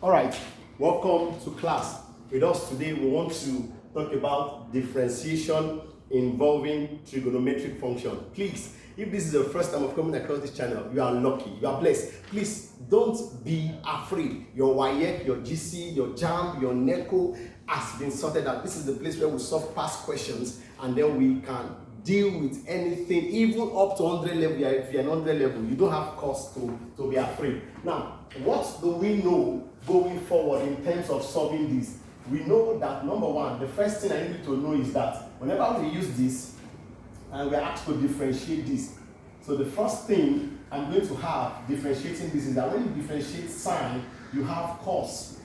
All right, welcome to class. With us today, we want to talk about differentiation involving trigonometric function. Please, if this is the first time of coming across this channel, you are lucky, you are blessed. Please don't be afraid. Your WAEC, your GC, your JAM, your NECO has been sorted out. This is the place where we solve past questions and then we can deal with anything, even up to 100 level. If you're 100 level, you don't have cause to be afraid. Now, what do we know going forward in terms of solving this? We know that number one, the first thing I need to know is that whenever we use this and we're asked to differentiate this, so the first thing I'm going to have differentiating this is that when you differentiate sine, you have cos.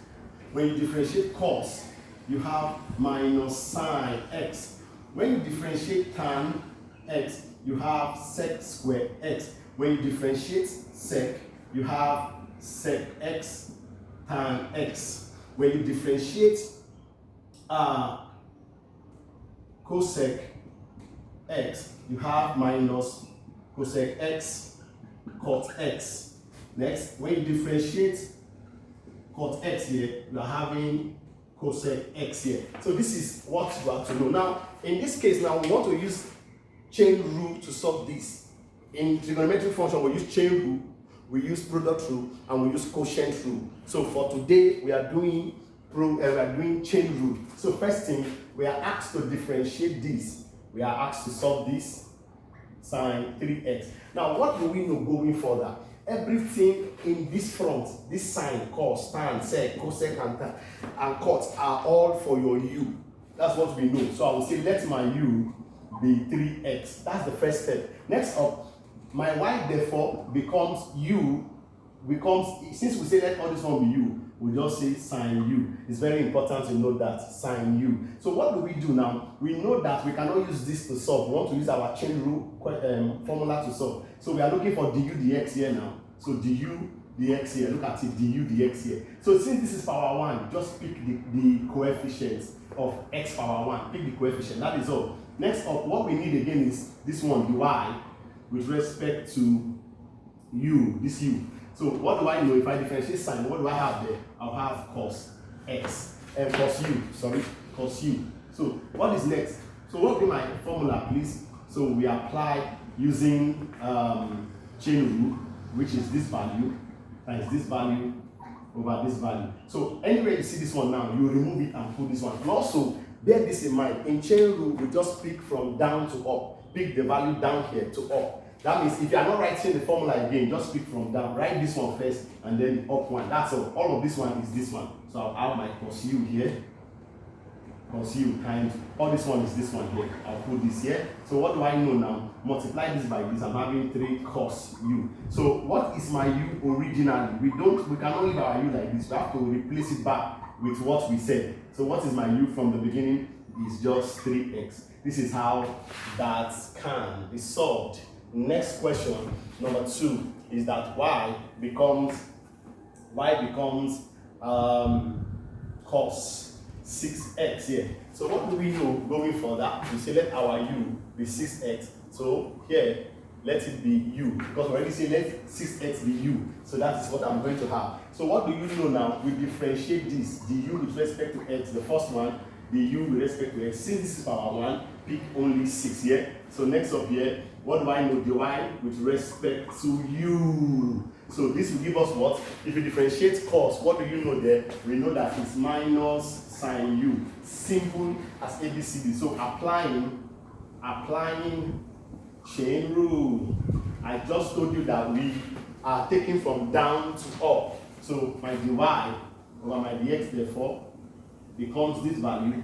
When you differentiate cos, you have minus sine x. When you differentiate tan x, you have sec squared x. When you differentiate sec, you have sec x tan x. When you differentiate cosec x, you have minus cosec x cot x. Next, when you differentiate cot x here, you are having cosec x here. So this is what you have to know. Now, in this case, now we want to use chain rule to solve this. In trigonometric function, we use chain rule, we use product rule, and we use quotient rule. So for today, we are doing chain rule. So first thing, we are asked to differentiate this. We are asked to solve this sine 3x. Now, what do we know going further? Everything in this front, this sine, cos, tan, sec, cosec, and tan, and cot are all for your u. That's what we know. So I will say let my u be 3x. That's the first step. Next up, my y therefore becomes since we say let all this one be u, we just say sine u. It's very important to know that sine u. So what do we do now? We know that we cannot use this to solve. We want to use our chain rule formula to solve. So we are looking for du dx here now. So du dx here, look at it, du dx here. So since this is power 1, just pick the coefficients of x power 1. Pick the coefficient, that is all. Next up, what we need again is this one, dy, with respect to u, this u. So what do I know? If I differentiate sine, what do I have there? I'll have cos x, cos u. So what is next? So what will be my formula, please? So we apply using chain rule, which is this value times this value over this value. So anywhere you see this one now, you remove it and put this one. And also, bear this in mind. In chain rule, we just pick from down to up. Pick the value down here to up. That means if you are not writing the formula again, just pick from down. Write this one first and then up one. That's all. All of this one is this one. So I'll have my cos u here. Cos u times all this one is this one here. I'll put this here. So what do I know now? Multiply this by this. I'm having 3 cos u. So what is my u originally? We cannot leave our u like this. We have to replace it back with what we said. So what is my u from the beginning? Is just 3x. This is how that can be solved. Next question, number 2, is that y becomes cos 6x here. So what do we know going further? We say let our u be 6x. So here, let it be u. Because we already say let 6x be u. So that is what I'm going to have. So what do you know now? We differentiate this, the u with respect to x, the first one, the u with respect to x. Since this is power 1, pick only 6 here. So next up here, what do I know? Dy with respect to u. So this will give us what? If you differentiate cos, what do you know there? We know that it's minus sine u. Simple as ABCD. So applying chain rule. I just told you that we are taking from down to up. So my dy over my dx therefore becomes this value.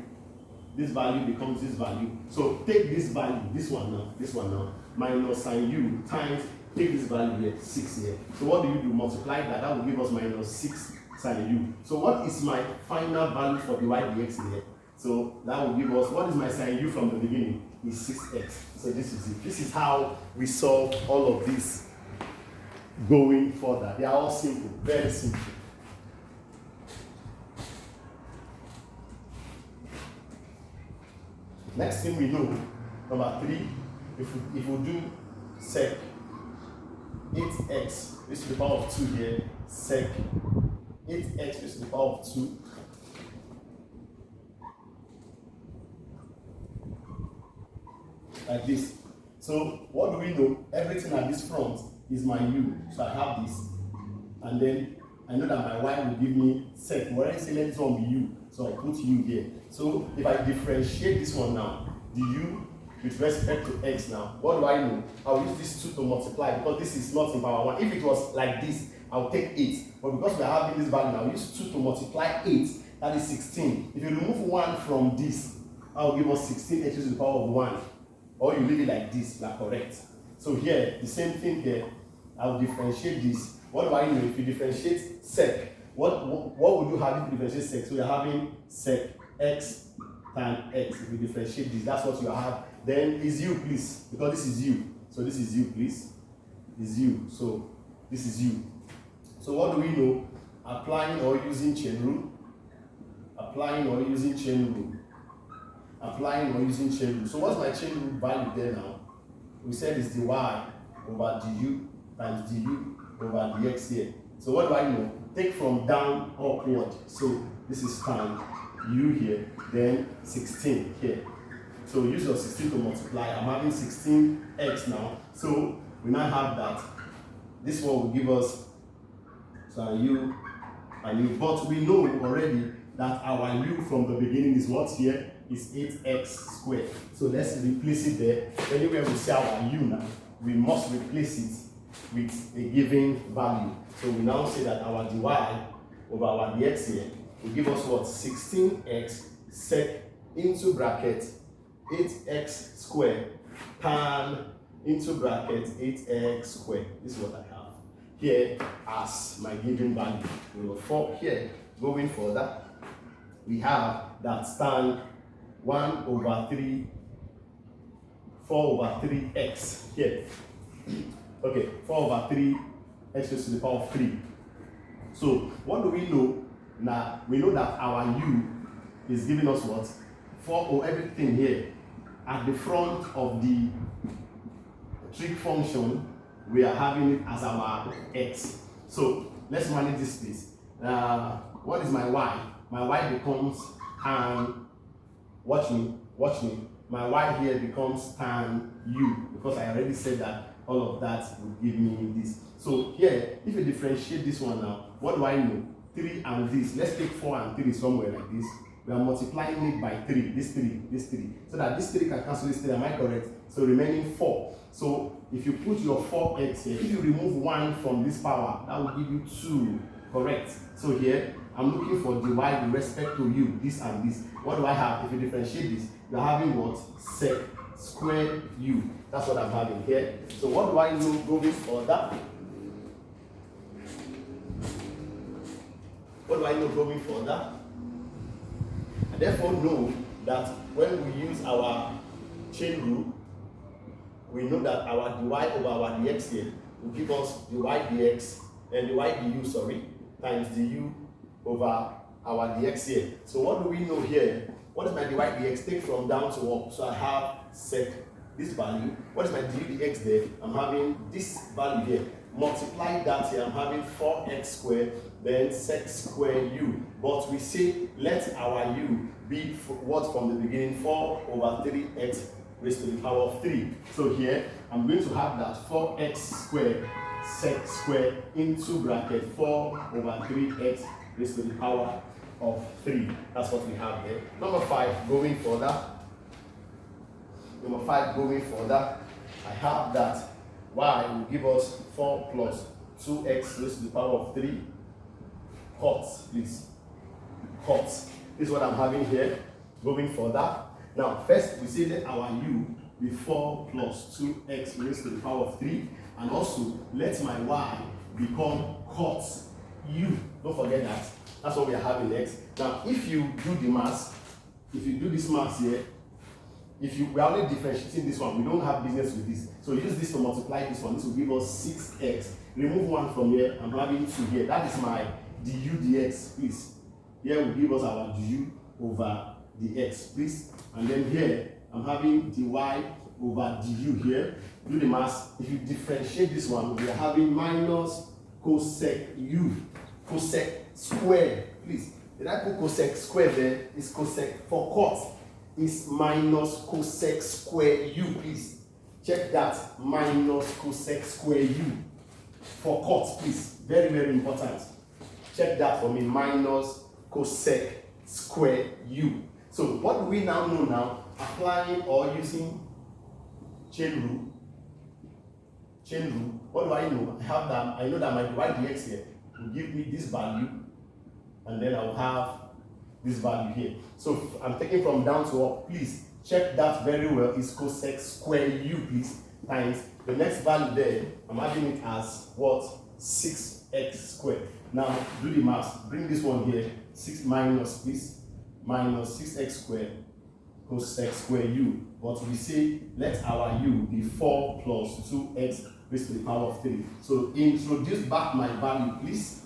This value becomes this value. So take this value, this one now, minus sine u times, take this value here, 6 here. So what do you do? Multiply that. That will give us minus 6 sine u. So what is my final value for dy dx here? So that will give us, what is my sine u from the beginning? Is 6x. So this is it. This is how we solve all of this going further. They are all simple, very simple. Next thing we know, number 3, if we do sec 8x, this to the power of 2 here, sec 8x raised to the power of 2 like this. So what do we know? Everything at this front is my u. So I have this. And then I know that my y will give me sec. We already say let this one be u. So I put u here. So if I differentiate this one now, the u with respect to x now, what do I know? I'll use this 2 to multiply because this is not in power 1. If it was like this, I'll take 8. But because we are having this value now, I'll use 2 to multiply 8. That is 16. If you remove 1 from this, I'll give us 16 x to the power of 1. Or you leave it like this, like correct. So here, the same thing here. I'll differentiate this. What do I know? If you differentiate sec, what would you have if you differentiate sec? So you're having sec x times x. If you differentiate this, that's what you have. Then is u, please, because this is u. So this is u, please. Is u. So this is u. So what do we know? Applying or using chain rule. Applying or using chain rule. Applying or using chain rule. So what's my chain rule value there now? We said it's dy over du times du over dx here. So what do I know? Take from down upward. So this is time u here, then 16 here. So use your 16 to multiply. I'm having 16x now. So we now have that. This one will give us so u and u. But we know already that our u from the beginning is what here? Is 8x squared. So let's replace it there. Anywhere we see our u now, we must replace it with a given value. So we now say that our dy over our dx here will give us what? 16x sec into bracket 8x squared tan into bracket 8x squared. This is what I have here as my given value. We will for here going further. We have that tan 1 over 3, 4 over 3x here. Okay, 4 over 3 x raised to the power of 3. So what do we know? Now we know that our u is giving us what? 4 or everything here at the front of the trig function. We are having it as our x. So let's manage this please. What is my y? My y becomes tan. Watch me. My y here becomes tan u because I already said that all of that will give me this. So here, if you differentiate this one now, what do I know? 3 and this. Let's take 4 and 3 somewhere like this. We are multiplying it by 3. This 3. So that this 3 can cancel this 3. Am I correct? So remaining 4. So if you put your 4x here, if you remove 1 from this power, that will give you 2. Correct. So here, I'm looking for dy with respect to u, this and this. What do I have? If you differentiate this, you're having what? Sec squared u. That's what I'm having here. So what do I know going further? What do I know going further? I therefore know that when we use our chain rule, we know that our dy over our dx here will give us dy dx and dy du, sorry, times du over our dx here. So what do we know here? What is my dy dx? Take from down to up. So I have sec this value. What is my du dx there? I'm having this value here. Multiply that here. I'm having 4x squared, then sec squared u. But we say let our u be what from the beginning? 4 over 3x raised to the power of 3. So here I'm going to have that 4x squared sec squared into bracket 4 over 3x raised to the power of 3. That's what we have there. Number 5, going further. I have that y will give us 4 plus 2x raised to the power of 3. Hot, please. Hot. This is what I'm having here. Going further. Now, first we say that our u be 4 plus 2x raised to the power of 3. And also, let my y become cot u. Don't forget that. That's what we are having next. Now, if you do the math, if you do this math here, we are only differentiating this one. We don't have business with this. So use this to multiply this one. This will give us 6x. Remove 1 from here. I'm having 2 here. That is my du dx, please. Here will give us our du over dx, please. And then here, I'm having dy over du here. Do the math. If you differentiate this one, we are having minus cosec u. cosec square. Please, did I put cosec square there? It's cosec. For cot, is minus cosec square u. Please, check that. Minus cosec square u. For cot, please. Very, very important. Check that for me. Minus cosec square u. So what do we now know now? Applying or using chain rule. Chain rule. What do I know? I have that. I know that my dx here will give me this value, and then I will have this value here. So I'm taking from down to up. Please check that very well. Is cosec square u, please, times the next value there. I'm having it as what? 6x squared. Now do the math. Bring this one here. 6 minus this minus 6x squared cosec square u. But we say let our u be 4 plus 2x raised to the power of 3. So introduce back my value, please.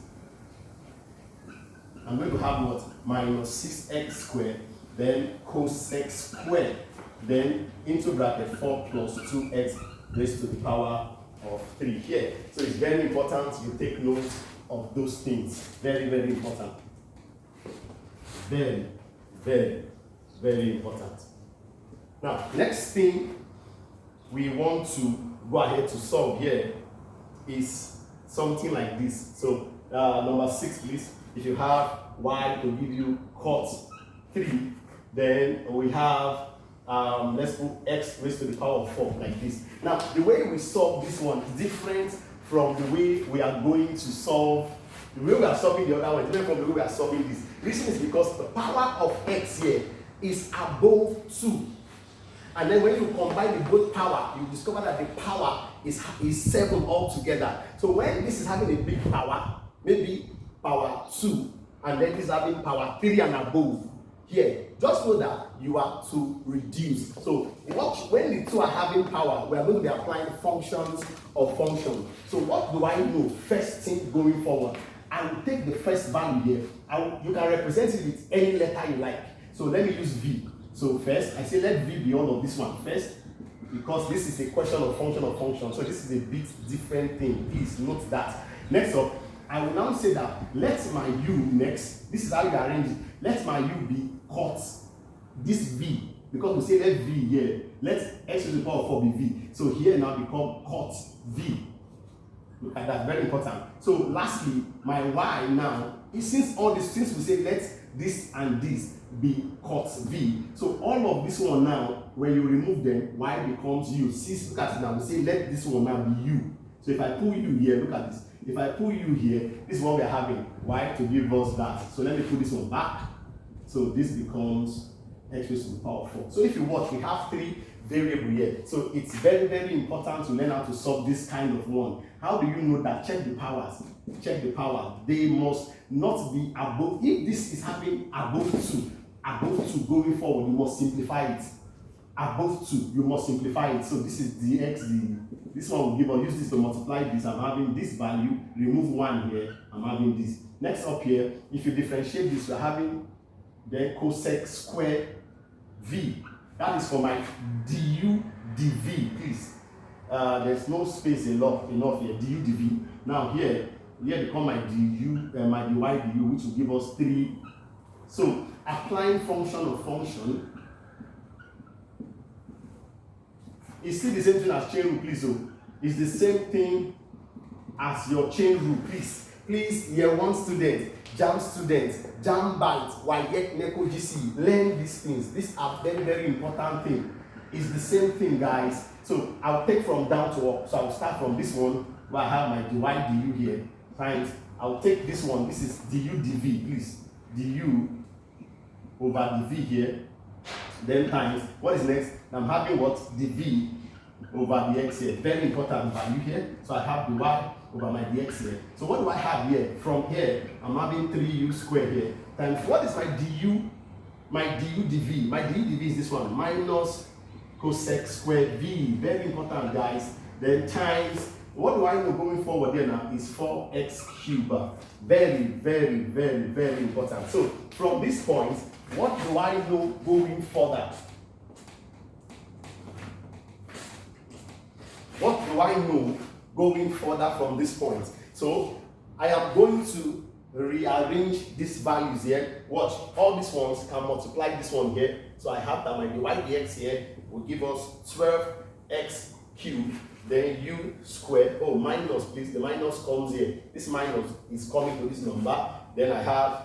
I'm going to have what? Minus 6x squared, then cosec squared, then into bracket 4 plus 2x raised to the power of 3 here. So it's very important you take note of those things. Very, very important. Very, very, very important. Now, next thing we want to go ahead to solve here is something like this. So, number 6, please. If you have y to give you cot 3, then we have, let's put x raised to the power of 4 like this. Now, the way we solve this one is different from the way we are going to solve. The way we are solving the other one is different from the way we are solving this. The reason is because the power of x here is above 2. And then when you combine the both power, you discover that the power is 7 altogether. So when this is having a big power, maybe power 2, and then this is having power 3 and above, here, just know that you are to reduce. So when the two are having power, we are going to be applying functions of function. So what do I know? First thing going forward, I will take the first value here. You can represent it with any letter you like. So let me use v. So first, I say let v be all of this one first, because this is a question of function of function. So this is a bit different thing. Please note that. Next up, I will now say that let my u next. This is how you arrange it. Let my u be cot this v, because we say let v here. Let x to the power of 4 be v. So here now become cot v. Look at that, very important. So lastly, my y now, since we say let this and this be cot v. So all of this one now, when you remove them, y becomes u. See, look at it now. We say let this one now be u. So if I pull u here, look at this. If I pull u here, this is what we are having. Y to give us that. So let me put this one back. So this becomes x raised to the power of 4. So if you watch, we have 3 variables here. So it's very, very important to learn how to solve this kind of one. How do you know that? Check the powers. Check the power. They must not be above. If this is having above 2 going forward, you must simplify it. Above 2, you must simplify it. So this is dx. This one will give us, use this to multiply this. I'm having this value, remove 1 here, I'm having this. Next up here, if you differentiate this, we're having then cosec square v. That is for my du dv, please. There's no space enough here, du dv. Now here become my du, my dy du, which will give us 3. So applying function of function, it's still the same thing as chain rule, please. So it's the same thing as your chain rule, please. Please, year 1 student, JAM students, JAM bite, WAEC, NECO, GC, learn these things. These are very, very important things. It's the same thing, guys. So I'll take from down to up. So I'll start from this one where I have my dy du here times. I'll take this one. This is du dv, please. Du over dv here. Then times, what is next? I'm having what? Dv over dx here. Very important value here. So I have dy over my dx here. So what do I have here? From here, I'm having 3u squared here. Times, what is my du? My du dv. My du dv is this one. Minus cosec squared v. Very important, guys. Then times, what do I know going forward here now? Is 4x cubed. Very, very, very, very important. So from this point, what do I know going further? What do I know going further from this point? So I am going to rearrange these values here. Watch, all these ones can multiply this one here. So I have that my dy dx here will give us 12x cubed, then u squared. Oh, minus, please. The minus comes here. This minus is coming to this number. Then I have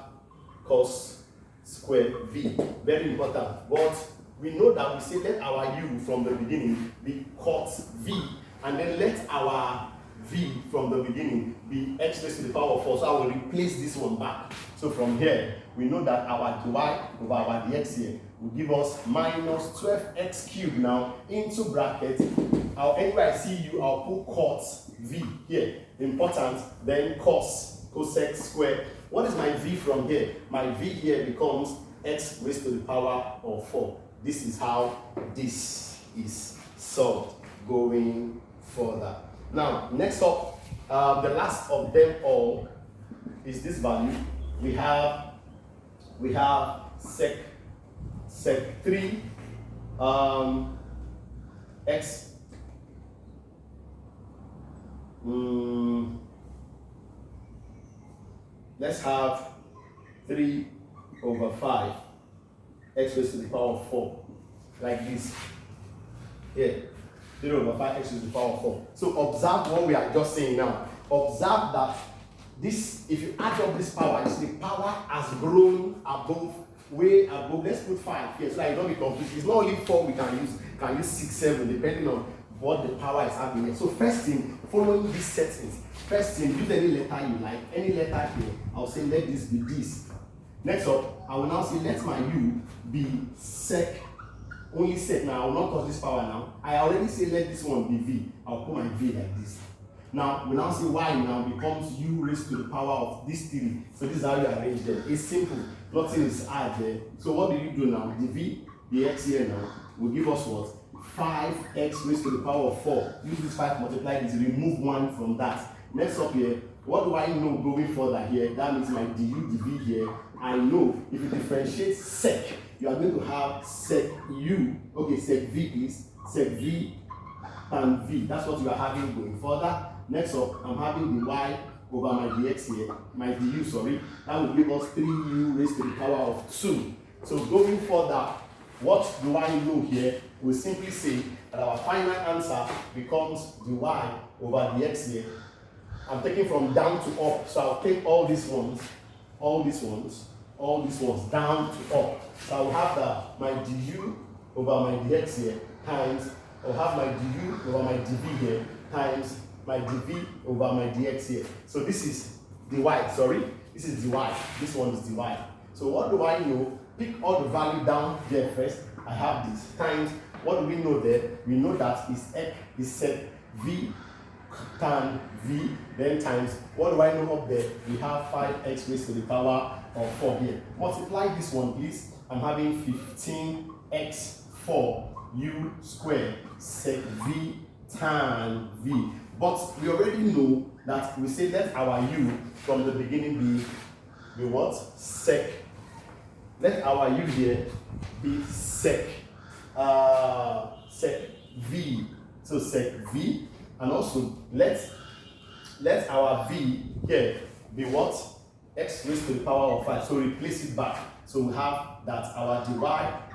cos squared v. Very important. But we know that we say let our u from the beginning be cos v, and then let our v from the beginning be x raised to the power of 4. So I will replace this one back. So from here, we know that our dy over our dx here will give us minus 12x cubed now into bracket. Anywhere I see u, I'll put cos v here. Important. Then cosec squared. What is my v from here? My v here becomes x raised to the power of 4. This is how this is solved going further. Now, next up, the last of them all is this value. We have sec 3 x let's have 3 over 5 x raised to the power of 4, like this. Here, 3 over 5 x raised to the power of 4. So observe what we are just saying now. Observe that this, if you add up this power, the power has grown above, way above. Let's put 5 here so that it don't be confused. It's not only 4 we can use. You can use 6, 7, depending on what the power is having here. So first thing, following these settings, first thing, use any letter you like. Any letter here, I'll say let this be this. Next up, I will now say let my u be sec, only sec. Now I will not touch this power now. I already say let this one be v. I'll put my v like this. Now we now say y now becomes u raised to the power of this 3. So this is how you arrange them. It's simple. Nothing is hard there. So what do you do now? The v, the x here now will give us what? 5x raised to the power of 4. Use this 5 multiply this, remove 1 from that. Next up here, what do I know going further here? That means my du dv here. I know if you differentiate sec, you are going to have sec u. Okay, sec v please. Sec v and v. That's what you are having going further. Next up, I'm having the y over my dx here. My du, sorry. That will give us 3u raised to the power of 2. So going further, what do I know here? We'll simply say that our final answer becomes the y over dx here. I'm taking from down to up, so I'll take all these ones down to up. So I'll have that my du over my dx here times, I'll have my du over my dv here times my dv over my dx here. So this is dy, sorry, this is dy, this one is dy. So what do I know? Pick all the value down there first. I have this times, what do we know there? We know that is sec v tan v, then times, what do I know up there? We have 5x raised to the power of 4 here. Multiply this one please. I'm having 15x4 u squared sec v tan v. But we already know that we say let our u from the beginning be what? Sec. Let our u here be sec v. So sec v. And also let our v here be what? X raised to the power of 5. So replace it back. So we have that our dy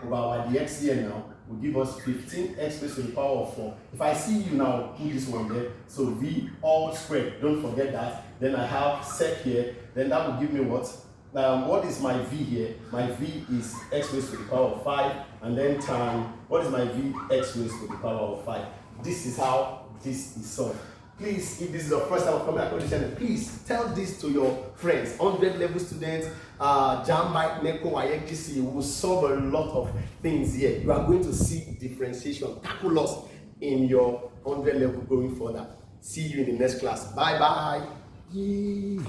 over our dx here now will give us 15x raised to the power of 4. If I see you now, put this one there. So v all squared. Don't forget that. Then I have sec here. Then that will give me what? What is my v here? My v is x raised to the power of 5. And then tan, what is my v? X raised to the power of 5. This is how this is solved. Please, if this is your first time of coming across the channel, please tell this to your friends, 100 level students, Jambite, NECO, IXGC. You will solve a lot of things here. You are going to see differentiation, calculus in your 100 level going further. See you in the next class. Bye bye. Yay.